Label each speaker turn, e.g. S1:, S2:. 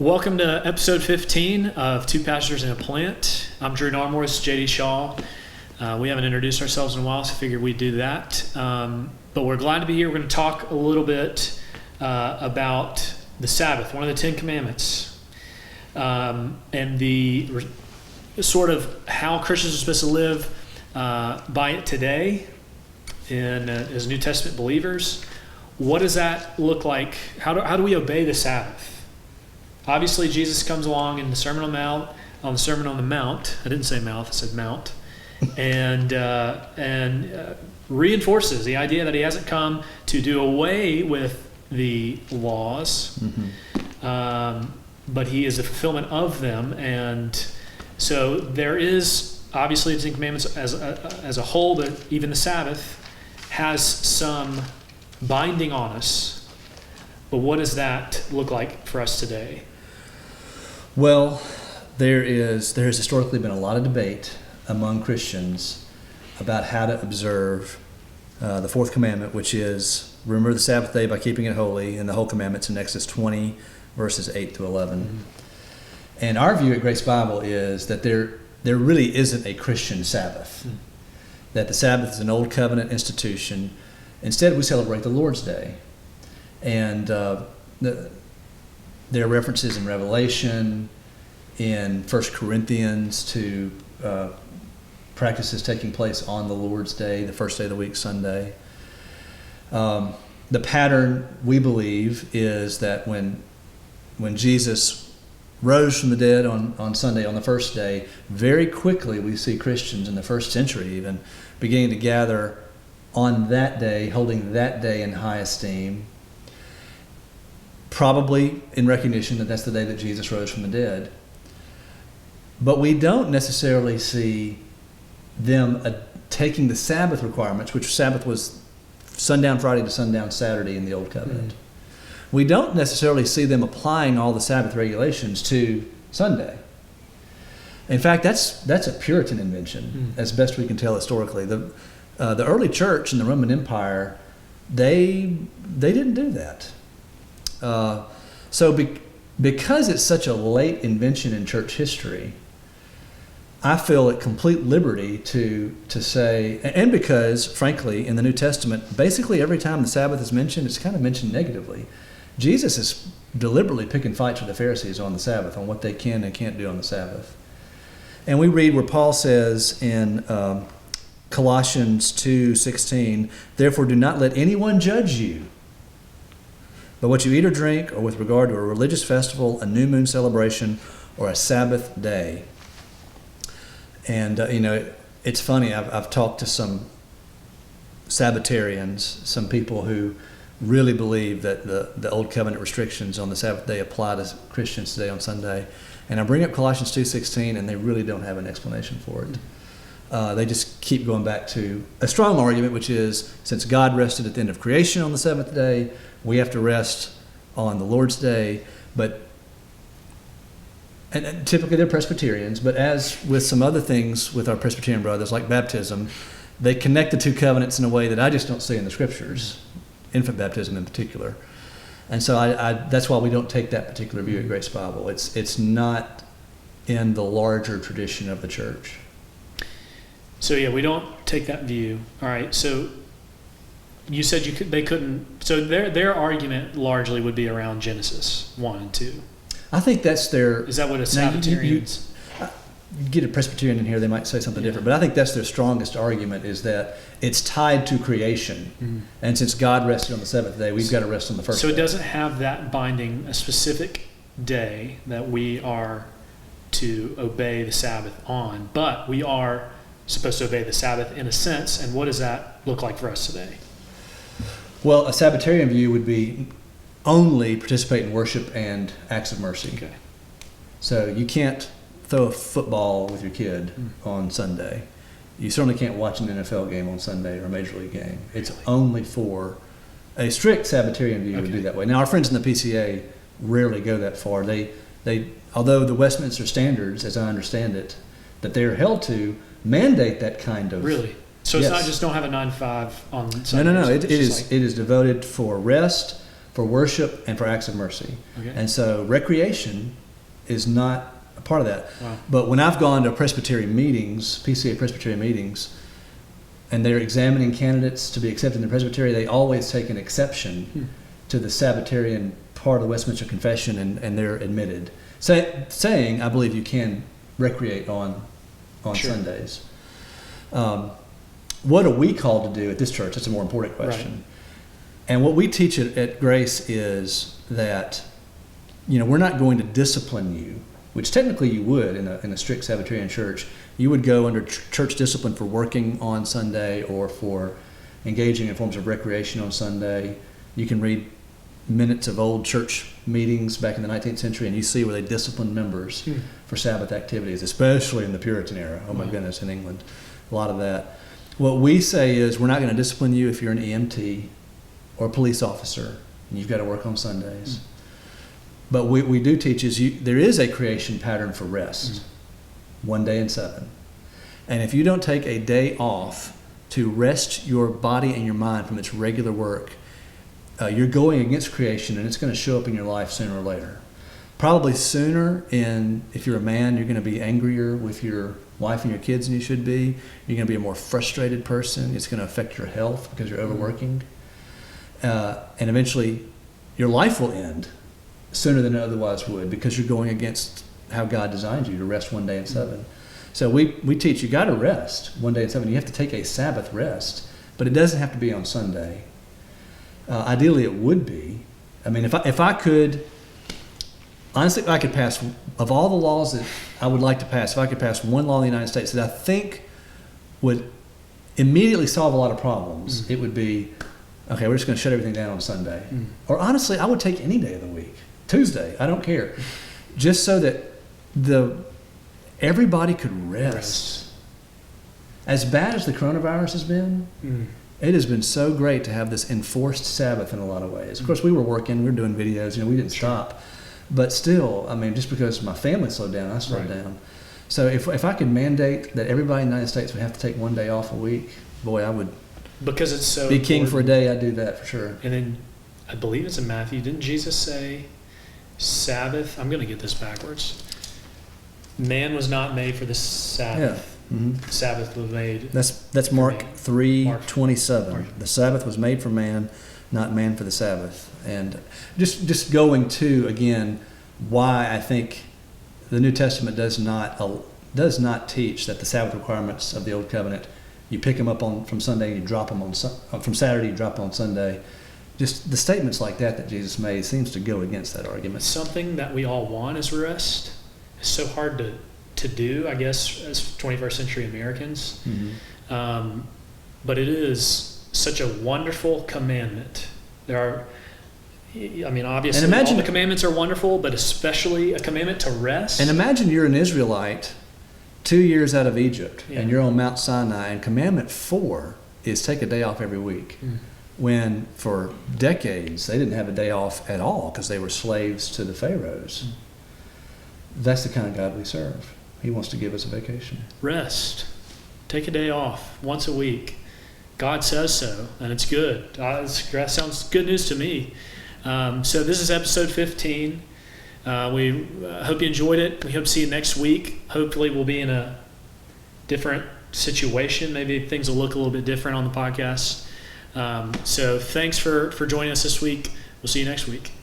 S1: Welcome to episode 15 of Two Pastors and a Plant. I'm Drew Narmour. This is JD Shaw. We haven't introduced ourselves in a while, so I figured we'd do that. But we're glad to be here. We're going to talk a little bit about the Sabbath, one of the Ten Commandments, and the sort of how Christians are supposed to live by it today as New Testament believers. What does that look like? How do we obey the Sabbath? Obviously, Jesus comes along in the Sermon on the Sermon on the Mount. I didn't say mouth; I said mount, and reinforces the idea that he hasn't come to do away with the laws, but he is the fulfillment of them. And so there is obviously the Ten Commandments as a whole, but even the Sabbath has some binding on us. But what does that look like for us today?
S2: Well, there has historically been a lot of debate among Christians about how to observe the fourth commandment, which is remember the Sabbath day by keeping it holy, and the whole commandments in Exodus 20, verses 8 to 11. Mm-hmm. And our view at Grace Bible is that there really isn't a Christian Sabbath, that the Sabbath is an old covenant institution. Instead, we celebrate the Lord's Day. And there are references in Revelation, in 1 Corinthians to practices taking place on the Lord's Day, the first day of the week, Sunday. The pattern, we believe, is that when Jesus rose from the dead on Sunday, on the first day, very quickly we see Christians in the first century even beginning to gather on that day, holding that day in high esteem, probably in recognition that that's the day that Jesus rose from the dead. But we don't necessarily see them taking the Sabbath requirements, which Sabbath was sundown Friday to sundown Saturday in the Old Covenant. We don't necessarily see them applying all the Sabbath regulations to Sunday. In fact, that's a Puritan invention, as best we can tell historically. The early church in the Roman Empire, they didn't do that. Because it's such a late invention in church history, I feel at complete liberty to say, and because, frankly, in the New Testament, basically every time the Sabbath is mentioned, it's kind of mentioned negatively. Jesus is deliberately picking fights with the Pharisees on the Sabbath, on what they can and can't do on the Sabbath. And we read where Paul says in Colossians 2:16, "Therefore do not let anyone judge you, but what you eat or drink, or with regard to a religious festival, a new moon celebration, or a Sabbath day." And, it's funny, I've talked to some Sabbatarians, some people who really believe that the Old Covenant restrictions on the Sabbath day apply to Christians today on Sunday. And I bring up Colossians 2:16, and they really don't have an explanation for it. They just keep going back to a strong argument, which is, since God rested at the end of creation on the seventh day, we have to rest on the Lord's Day. And typically they're Presbyterians, but as with some other things with our Presbyterian brothers, like baptism, they connect the two covenants in a way that I just don't see in the Scriptures, infant baptism in particular. And so that's why we don't take that particular view at Grace Bible. It's not in the larger tradition of the church.
S1: So we don't take that view. All right. So you said they couldn't. So their argument largely would be around Genesis 1 and 2.
S2: I think that's their.
S1: Is that what a Sabbatarians?
S2: You get a Presbyterian in here, they might say something different. But I think that's their strongest argument, is that it's tied to creation. And since God rested on the seventh day, we've got to rest on the first day.
S1: So it doesn't have that binding, a specific day that we are to obey the Sabbath on, but we are supposed to obey the Sabbath in a sense. And what does that look like for us today?
S2: Well, a Sabbatarian view would be only participate in worship and acts of mercy.
S1: Okay.
S2: So you can't throw a football with your kid on Sunday. You certainly can't watch an NFL game on Sunday or a Major League game. It's only for a strict Sabbatarian view would do that way. Now, our friends in the PCA rarely go that far. They although the Westminster Standards, as I understand it, that they're held to, mandate that kind of.
S1: Really? So it's not just don't have a 9 to 5 on Sunday.
S2: No. It is devoted for rest, for worship and for acts of mercy.
S1: Okay.
S2: And so recreation is not a part of that.
S1: Wow.
S2: But when I've gone to Presbyterian meetings, PCA Presbyterian meetings, and they're examining candidates to be accepted in the Presbytery, they always take an exception to the Sabbatarian part of the Westminster Confession, and they're admitted, saying, I believe you can recreate on
S1: Sure.
S2: Sundays. What are we called to do at this church? That's a more important question.
S1: Right.
S2: And what we teach at Grace is that, we're not going to discipline you, which technically you would in a strict Sabbatarian church. You would go under church discipline for working on Sunday or for engaging in forms of recreation on Sunday. You can read minutes of old church meetings back in the 19th century, and you see where they disciplined members for Sabbath activities, especially in the Puritan era. Oh my goodness, in England, a lot of that. What we say is we're not going to discipline you if you're an EMT or a police officer and you've got to work on Sundays. But we do teach is there is a creation pattern for rest, 1 day in 7. And if you don't take a day off to rest your body and your mind from its regular work, you're going against creation, and it's going to show up in your life sooner or later. Probably sooner if you're a man, you're going to be angrier with your wife and your kids than you should be. You're going to be a more frustrated person. It's going to affect your health because you're overworking. And eventually, your life will end sooner than it otherwise would because you're going against how God designed you to rest 1 day in 7. So we teach you got to rest 1 day in 7. You have to take a Sabbath rest, but it doesn't have to be on Sunday. Ideally, it would be. I mean, if I could, honestly, if I could pass, of all the laws that I would like to pass, if I could pass one law in the United States that I think would immediately solve a lot of problems, it would be, okay, we're just going to shut everything down on Sunday. Or honestly, I would take any day of the week. Tuesday, I don't care. Just so that everybody could rest. As bad as the coronavirus has been, it has been so great to have this enforced Sabbath in a lot of ways. Of course, we were working, we were doing videos, we didn't stop. But still, I mean, just because my family slowed down, I slowed down. So if I could mandate that everybody in the United States would have to take 1 day off a week, boy, I would
S1: because it's so
S2: be king
S1: important.
S2: for a day. I'd do that for sure.
S1: And then I believe it's in Matthew. Didn't Jesus say Sabbath? I'm going to get this backwards. Man was not made for the Sabbath. The Sabbath was made.
S2: That's Mark 3:27. The Sabbath was made for man, not man for the Sabbath. And just going to again, why I think the New Testament does not teach that the Sabbath requirements of the Old Covenant, you pick them up from Sunday and you drop them from Saturday, you drop them on Sunday. Just the statements like that Jesus made seems to go against that argument.
S1: Something that we all want is rest. It's so hard to do, I guess, as 21st century Americans. But it is such a wonderful commandment. Obviously, all the commandments are wonderful, but especially a commandment to rest.
S2: And imagine you're an Israelite 2 years out of Egypt, and you're on Mount Sinai, and commandment 4 is take a day off every week. When for decades they didn't have a day off at all because they were slaves to the pharaohs. That's the kind of God we serve. He wants to give us a vacation.
S1: Rest. Take a day off once a week. God says so, and it's good. That sounds good news to me. So this is episode 15. We hope you enjoyed it. We hope to see you next week. Hopefully we'll be in a different situation. Maybe things will look a little bit different on the podcast. So thanks for joining us this week. We'll see you next week.